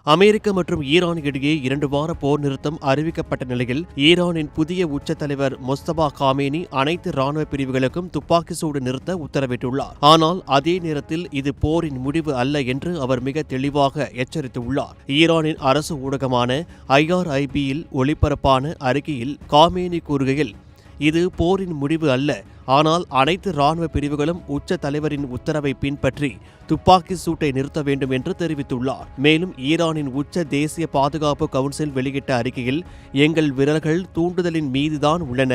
அமெரிக்க மற்றும் ஈரான் இடையே 2 வார போர் நிறுத்தம் அறிவிக்கப்பட்ட நிலையில் ஈரானின் புதிய உச்ச தலைவர் மொஸ்தபா காமேனி அனைத்து ராணுவ பிரிவுகளுக்கும் துப்பாக்கி சூடு நிறுத்த உத்தரவிட்டுள்ளார். ஆனால் அதே நேரத்தில் இது போரின் முடிவு அல்ல என்று அவர் மிக தெளிவாக எச்சரித்துள்ளார். ஈரானின் அரசு ஊடகமான IRIB-யில் ஒளிபரப்பான அறிக்கையில் காமேனி கூறுகையில், இது போரின் முடிவு அல்ல, ஆனால் அனைத்து ராணுவ பிரிவுகளும் உச்ச தலைவரின் உத்தரவை பின்பற்றி துப்பாக்கி சூட்டை நிறுத்த வேண்டும் என்று தெரிவித்துள்ளார். மேலும் ஈரானின் உச்ச தேசிய பாதுகாப்பு கவுன்சில் வெளியிட்ட அறிக்கையில், எங்கள் வீரர்கள் தூண்டுதலின் மீதுதான் உள்ளன,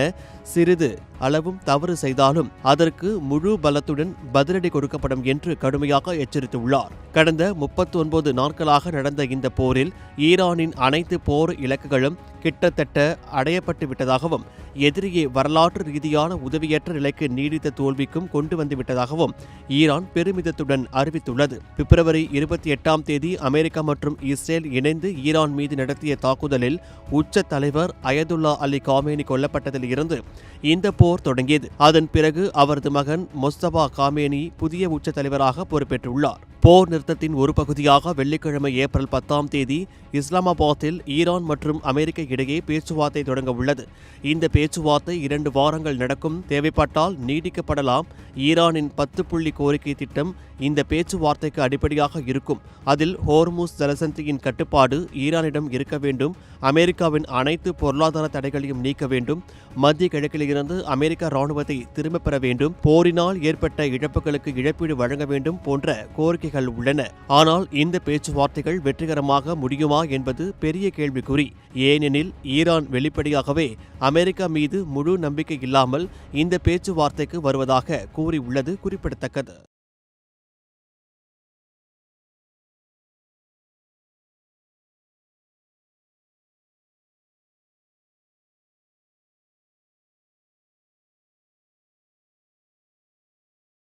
சிறிது அளவும் தவறு செய்தாலும் அதற்கு முழு பலத்துடன் பதிலடி கொடுக்கப்படும் என்று கடுமையாக எச்சரித்துள்ளார். கடந்த 39 நாட்களாக நடந்த இந்த போரில் ஈரானின் அனைத்து போர் இலக்குகளும் கிட்டத்தட்ட அடையப்பட்டு விட்டதாகவும், எதிரியை வரலாற்று ரீதியான உதவியற்ற நிலைக்கு நீடித்த தோல்விக்கும் கொண்டு வந்துவிட்டதாகவும் ஈரான் பெருமிதத்துடன் அறிவித்துள்ளது. பிப்ரவரி 28ஆம் தேதி அமெரிக்கா மற்றும் இஸ்ரேல் இணைந்து ஈரான் மீது நடத்திய தாக்குதலில் உச்ச தலைவர் அயதுல்லா அலி காமேனி கொல்லப்பட்டதில் இருந்து இந்த போர் தொடங்கியது. அதன் பிறகு அவரது மகன் மொஸ்தபா காமேனி புதிய உச்ச தலைவராக பொறுப்பேற்றுள்ளார். போர் நிறுத்தத்தின் ஒரு பகுதியாக வெள்ளிக்கிழமை ஏப்ரல் 10ஆம் தேதி இஸ்லாமாபாத்தில் ஈரான் மற்றும் அமெரிக்க இடையே பேச்சுவார்த்தை தொடங்க உள்ளது. இந்த பேச்சுவார்த்தை 2 வாரங்கள் நடக்கும், தேவைப்பட்டால் நீடிக்கப்படலாம். ஈரானின் 10 புள்ளி கோரிக்கை திட்டம் இந்த பேச்சுவார்த்தைக்கு அடிப்படையாக இருக்கும். அதில் ஹோர்முஸ் ஜலசந்தியின் கட்டுப்பாடு ஈரானிடம் இருக்க வேண்டும், அமெரிக்காவின் அனைத்து பொருளாதார தடைகளையும் நீக்க வேண்டும், மத்திய கிழக்கிலிருந்து அமெரிக்க ராணுவத்தை திரும்பப் பெற வேண்டும், போரினால் ஏற்பட்ட இழப்புகளுக்கு இழப்பீடு வழங்க வேண்டும் போன்ற கோரிக்கைகள் உள்ளன. ஆனால் இந்த பேச்சுவார்த்தைகள் வெற்றிகரமாக முடியுமா என்பது பெரிய கேள்விக்குறி. ஏனெனில் ஈரான் வெளிப்படையாகவே அமெரிக்கா மீது முழு நம்பிக்கை இல்லாமல் இந்த பேச்சுவார்த்தைக்கு வருவதாக கூறியுள்ளது குறிப்பிடத்தக்கது.